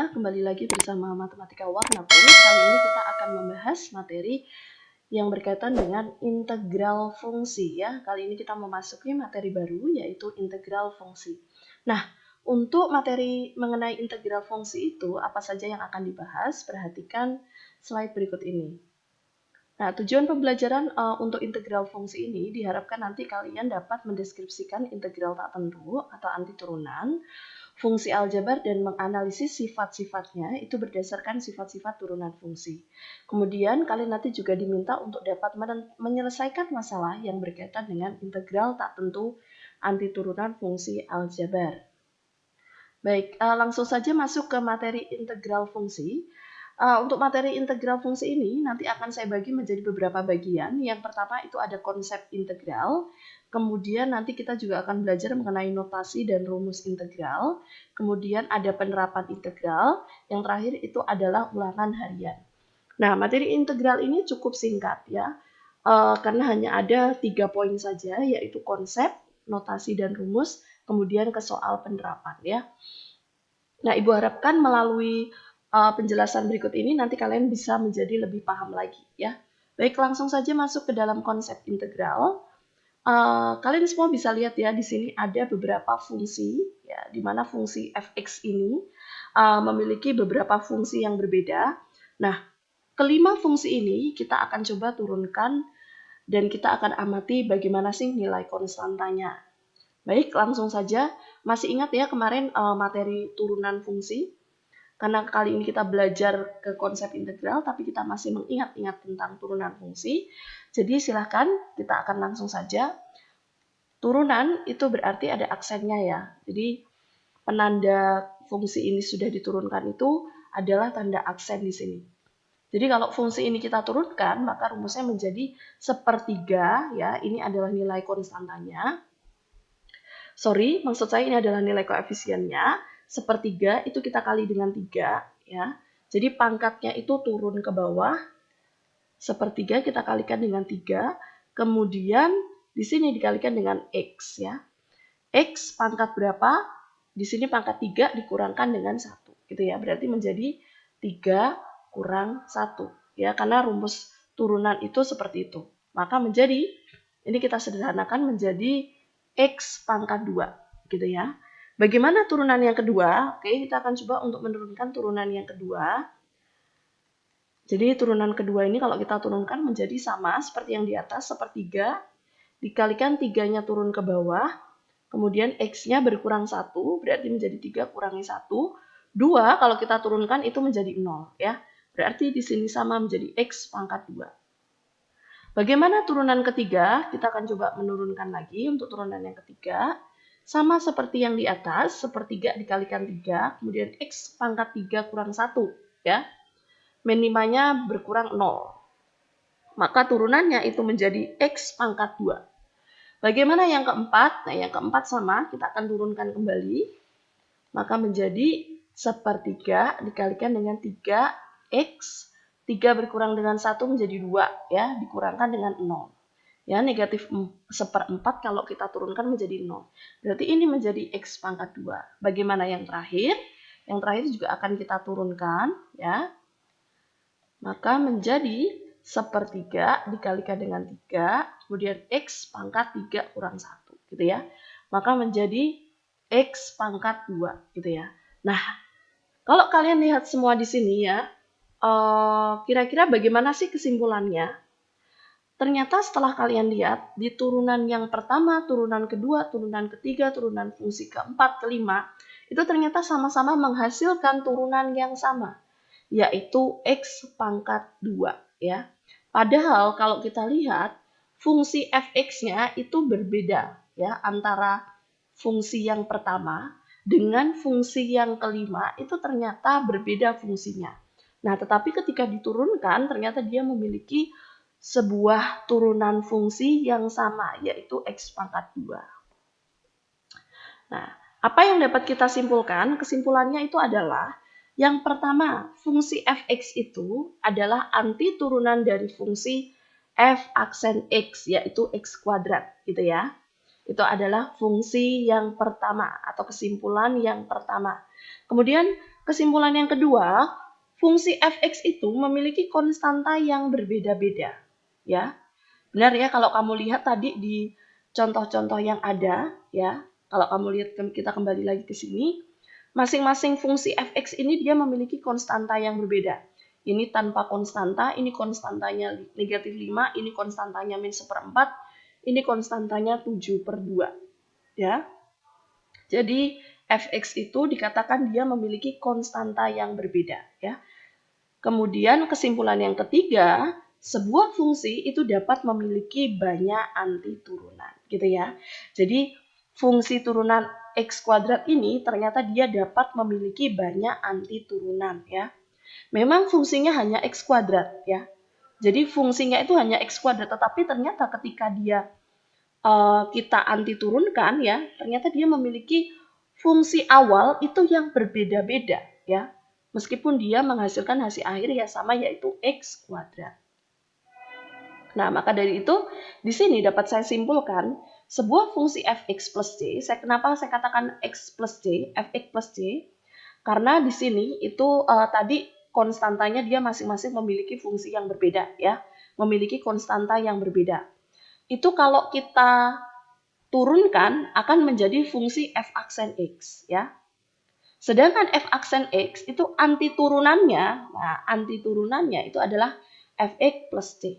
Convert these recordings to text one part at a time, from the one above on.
semuanya, kembali lagi bersama Matematika Warna Pink. Kali ini kita akan membahas materi yang berkaitan dengan integral fungsi ya. Kali ini kita memasuki materi baru yaitu integral fungsi. Nah, untuk materi mengenai integral fungsi itu apa saja yang akan dibahas? Perhatikan slide berikut ini. Nah, tujuan pembelajaran untuk integral fungsi ini diharapkan nanti kalian dapat mendeskripsikan integral tak tentu atau anti turunan, fungsi aljabar, dan menganalisis sifat-sifatnya itu berdasarkan sifat-sifat turunan fungsi. Kemudian kalian nanti juga diminta untuk dapat menyelesaikan masalah yang berkaitan dengan integral tak tentu anti turunan fungsi aljabar. Baik, langsung saja masuk ke materi integral fungsi. Untuk materi integral fungsi ini nanti akan saya bagi menjadi beberapa bagian. Yang pertama itu ada konsep integral, kemudian nanti kita juga akan belajar mengenai notasi dan rumus integral, kemudian ada penerapan integral, yang terakhir itu adalah ulangan harian. Nah, materi integral ini cukup singkat ya, karena hanya ada 3 poin saja, yaitu konsep, notasi dan rumus, kemudian ke soal penerapan ya. Nah, Ibu harapkan melalui penjelasan berikut ini nanti kalian bisa menjadi lebih paham lagi ya. Baik, langsung saja masuk ke dalam konsep integral. Kalian semua bisa lihat ya di sini ada beberapa fungsi ya, di mana fungsi fx ini memiliki beberapa fungsi yang berbeda. Nah, kelima fungsi ini kita akan coba turunkan dan kita akan amati bagaimana sih nilai konstantanya. Baik, langsung saja. Masih ingat ya kemarin materi turunan fungsi? Karena kali ini kita belajar ke konsep integral, tapi kita masih mengingat-ingat tentang turunan fungsi. Jadi silahkan kita akan langsung saja. Turunan itu berarti ada aksennya ya. Jadi penanda fungsi ini sudah diturunkan itu adalah tanda aksen di sini. Jadi kalau fungsi ini kita turunkan, maka rumusnya menjadi sepertiga ya. Ini adalah nilai konstantanya. Sorry, maksud saya ini adalah nilai koefisiennya. Sepertiga itu kita kali dengan 3 ya. Jadi pangkatnya itu turun ke bawah. Sepertiga kita kalikan dengan 3. Kemudian di sini dikalikan dengan X ya. X pangkat berapa? Di sini pangkat 3 dikurangkan dengan 1 gitu ya. Berarti menjadi 3 kurang 1 ya. Karena rumus turunan itu seperti itu. Maka menjadi, ini kita sederhanakan menjadi X pangkat 2 gitu ya. Bagaimana turunan yang kedua? Oke, kita akan coba untuk menurunkan turunan yang kedua. Jadi turunan kedua ini kalau kita turunkan menjadi sama seperti yang di atas, sepertiga. Dikalikan 3-nya turun ke bawah. Kemudian X-nya berkurang 1, berarti menjadi 3 kurangi 1. 2 kalau kita turunkan itu menjadi 0 ya. Berarti di sini sama menjadi X pangkat 2. Bagaimana turunan ketiga? Kita akan coba menurunkan lagi untuk turunan yang ketiga. Sama seperti yang di atas, sepertiga dikalikan 3, kemudian X pangkat 3 kurang 1, ya. Minimanya berkurang 0. Maka turunannya itu menjadi X pangkat 2. Bagaimana yang keempat? Nah, yang keempat sama, kita akan turunkan kembali. Maka menjadi sepertiga dikalikan dengan 3X. 3 berkurang dengan 1 menjadi 2, ya, dikurangkan dengan 0. Ya, negatif 1/4 kalau kita turunkan menjadi 0. Berarti ini menjadi X pangkat 2. Bagaimana yang terakhir? Yang terakhir juga akan kita turunkan. Ya. Maka menjadi sepertiga dikalikan dengan 3. Kemudian X pangkat 3 kurang 1. Gitu ya. Maka menjadi X pangkat 2. Gitu ya. Nah, kalau kalian lihat semua di sini ya, kira-kira bagaimana sih kesimpulannya? Ternyata setelah kalian lihat, di turunan yang pertama, turunan kedua, turunan ketiga, turunan fungsi keempat, kelima, itu ternyata sama-sama menghasilkan turunan yang sama, yaitu X pangkat 2. Ya. Padahal kalau kita lihat, fungsi fx-nya itu berbeda ya, antara fungsi yang pertama dengan fungsi yang kelima, itu ternyata berbeda fungsinya. Nah, tetapi ketika diturunkan, ternyata dia memiliki sebuah turunan fungsi yang sama, yaitu X pangkat 2. Nah, apa yang dapat kita simpulkan? Kesimpulannya itu adalah, yang pertama, fungsi fx itu adalah anti turunan dari fungsi f aksen x, yaitu x kuadrat, gitu ya. Itu adalah fungsi yang pertama, atau kesimpulan yang pertama. Kemudian, kesimpulan yang kedua, fungsi f(x) itu memiliki konstanta yang berbeda-beda. Ya, benar ya, kalau kamu lihat tadi di contoh-contoh yang ada, ya, kalau kamu lihat, kita kembali lagi ke sini, masing-masing fungsi f(x) ini dia memiliki konstanta yang berbeda. Ini tanpa konstanta, ini konstantanya negatif 5, ini konstantanya min 1/4, ini konstantanya 7/2. Ya. Jadi f(x) itu dikatakan dia memiliki konstanta yang berbeda. Ya. Kemudian kesimpulan yang ketiga, sebuah fungsi itu dapat memiliki banyak antiturunan, gitu ya. Jadi fungsi turunan x kuadrat ini ternyata dia dapat memiliki banyak antiturunan, ya. Memang fungsinya hanya x kuadrat, ya. Jadi fungsinya itu hanya x kuadrat, tetapi ternyata ketika dia kita antiturunkan, ya, ternyata dia memiliki fungsi awal itu yang berbeda-beda, ya. Meskipun dia menghasilkan hasil akhir yang sama, yaitu x kuadrat. Nah, maka dari itu, di sini dapat saya simpulkan, sebuah fungsi f(x plus c, kenapa saya katakan x plus c, f(x plus c? Karena di sini itu tadi konstantanya dia masing-masing memiliki fungsi yang berbeda, ya, memiliki konstanta yang berbeda. Itu kalau kita turunkan akan menjadi fungsi f aksen x, ya. Sedangkan f aksen x itu antiturunannya, nah antiturunannya itu adalah fx plus c.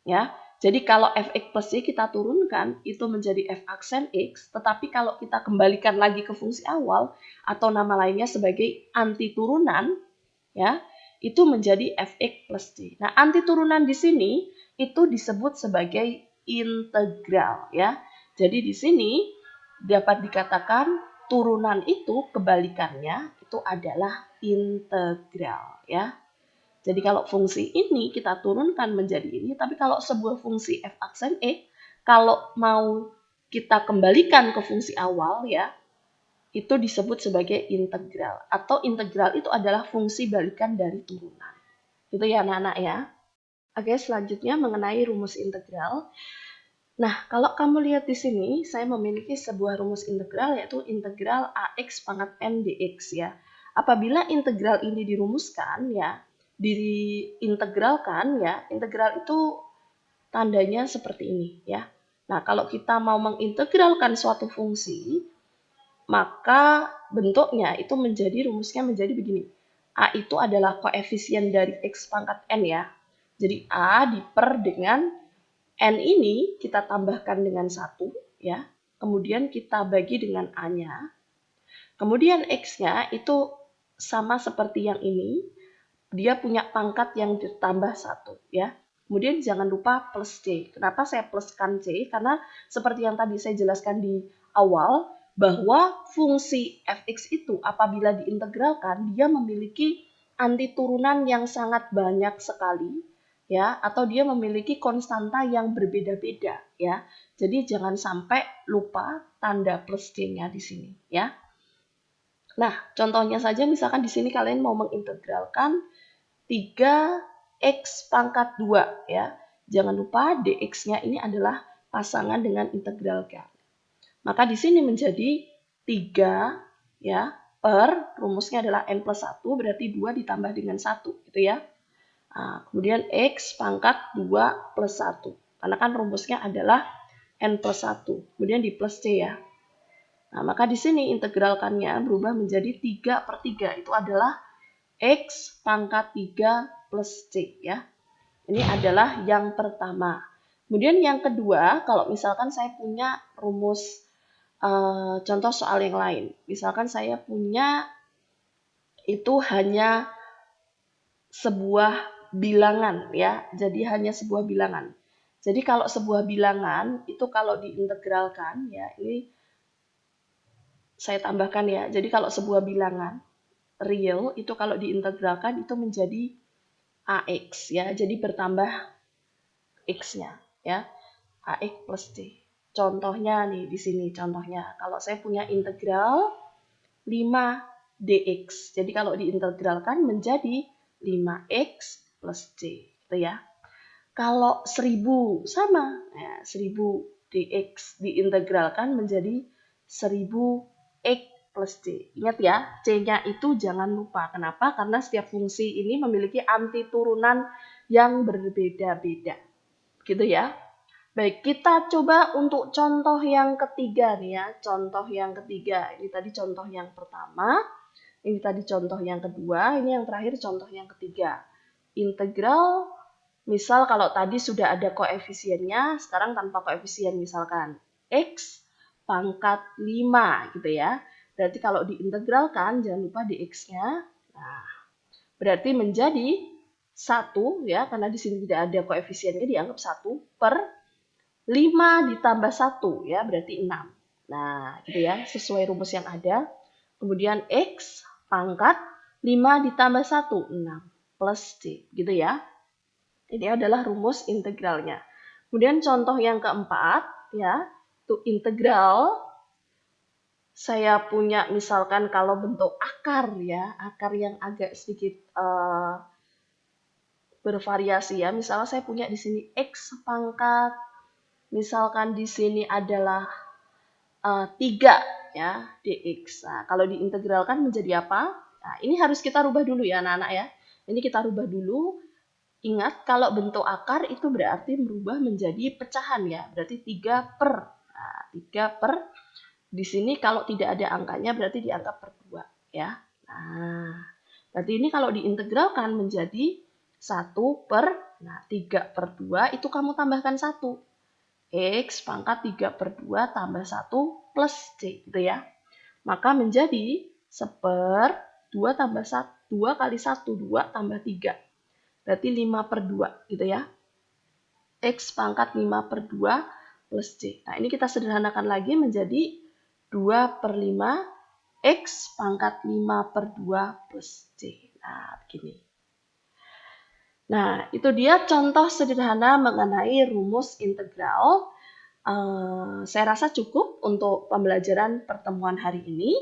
Ya, jadi kalau fx plus c kita turunkan itu menjadi f aksen x, tetapi kalau kita kembalikan lagi ke fungsi awal atau nama lainnya sebagai antiturunan, ya, itu menjadi fx plus c. Nah, antiturunan di sini itu disebut sebagai integral, ya. Jadi di sini dapat dikatakan turunan itu kebalikannya itu adalah integral, ya. Jadi kalau fungsi ini kita turunkan menjadi ini, tapi kalau sebuah fungsi f aksen x, kalau mau kita kembalikan ke fungsi awal, ya, itu disebut sebagai integral. Atau integral itu adalah fungsi balikan dari turunan. Itu ya anak-anak ya. Oke, selanjutnya mengenai rumus integral. Nah, kalau kamu lihat di sini, saya memiliki sebuah rumus integral, yaitu integral ax pangkat n dx, ya. Apabila integral ini dirumuskan, ya, diintegralkan, ya, integral itu tandanya seperti ini, ya. Nah, kalau kita mau mengintegralkan suatu fungsi, maka bentuknya itu rumusnya menjadi begini. A itu adalah koefisien dari x pangkat n, ya. Jadi A diper dengan N ini kita tambahkan dengan 1, ya. Kemudian kita bagi dengan A-nya. Kemudian X-nya itu sama seperti yang ini. Dia punya pangkat yang ditambah 1, ya. Kemudian jangan lupa plus C. Kenapa saya pluskan C? Karena seperti yang tadi saya jelaskan di awal, bahwa fungsi fx itu apabila diintegralkan, dia memiliki antiturunan yang sangat banyak sekali, ya, atau dia memiliki konstanta yang berbeda-beda, ya. Jadi jangan sampai lupa tanda plus C-nya di sini, ya. Nah, contohnya saja misalkan di sini kalian mau mengintegralkan 3x pangkat 2, ya. Jangan lupa dx-nya ini adalah pasangan dengan integralkan. Maka di sini menjadi 3, ya, per rumusnya adalah n plus 1, berarti 2 ditambah dengan 1, gitu ya. Nah, kemudian x pangkat 2 plus 1. Karena kan rumusnya adalah n plus 1. Kemudian di plus c, ya. Nah, maka di sini integralkannya berubah menjadi 3/3. Itu adalah x pangkat 3 plus c, ya. Ini adalah yang pertama. Kemudian yang kedua, kalau misalkan saya punya rumus contoh soal yang lain. Misalkan saya punya itu hanya sebuah bilangan, ya. Jadi hanya sebuah bilangan. Jadi kalau sebuah bilangan itu kalau diintegralkan, ya, ini saya tambahkan, ya. Jadi kalau sebuah bilangan real itu kalau diintegralkan itu menjadi ax, ya. Jadi bertambah x-nya, ya. Ax plus c. Contohnya nih di sini contohnya. Kalau saya punya integral 5 dx. Jadi kalau diintegralkan menjadi 5x plus c, gitu ya. Kalau 1000 sama, ya, 1000 dx diintegralkan menjadi 1000x plus C. Ingat ya, C-nya itu jangan lupa. Kenapa? Karena setiap fungsi ini memiliki antiturunan yang berbeda-beda. Gitu ya. Baik, kita coba untuk contoh yang ketiga nih ya. Contoh yang ketiga. Ini tadi contoh yang pertama. Ini tadi contoh yang kedua. Ini yang terakhir contoh yang ketiga. Integral, misal kalau tadi sudah ada koefisiennya, sekarang tanpa koefisien misalkan. X pangkat 5 gitu ya. Berarti kalau diintegralkan, jangan lupa dx-nya. Nah, berarti menjadi 1 ya, karena di sini tidak ada koefisiennya, dianggap 1 per 5 ditambah 1 ya, berarti 6. Nah, gitu ya, sesuai rumus yang ada. Kemudian X pangkat 5 ditambah 1, 6 plus C, gitu ya. Ini adalah rumus integralnya. Kemudian contoh yang keempat ya, itu integral. Saya punya misalkan kalau bentuk akar ya, akar yang agak sedikit bervariasi ya. Misalnya saya punya di sini X pangkat, misalkan di sini adalah 3 ya, dx. Nah, kalau diintegralkan menjadi apa? Nah, ini harus kita rubah dulu ya anak-anak ya. Ini kita rubah dulu. Ingat kalau bentuk akar itu berarti merubah menjadi pecahan ya. Berarti 3 per. Nah, 3 per. Di sini kalau tidak ada angkanya berarti dianggap per 2 ya. Nah, berarti ini kalau diintegralkan menjadi 1 per, nah 3 per 2 itu kamu tambahkan 1. X pangkat 3 per 2 tambah 1 plus C gitu ya. Maka menjadi 1/2 tambah 1, 2 kali 1, 2 tambah 3. Berarti 5 per 2 gitu ya. X pangkat 5 per 2 plus C. Nah, ini kita sederhanakan lagi menjadi 2 per 5 X pangkat 5 per 2 plus C. Nah, begini. Nah, itu dia contoh sederhana mengenai rumus integral. Saya rasa cukup untuk pembelajaran pertemuan hari ini.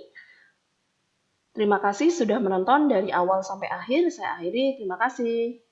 Terima kasih sudah menonton dari awal sampai akhir. Saya akhiri. Terima kasih.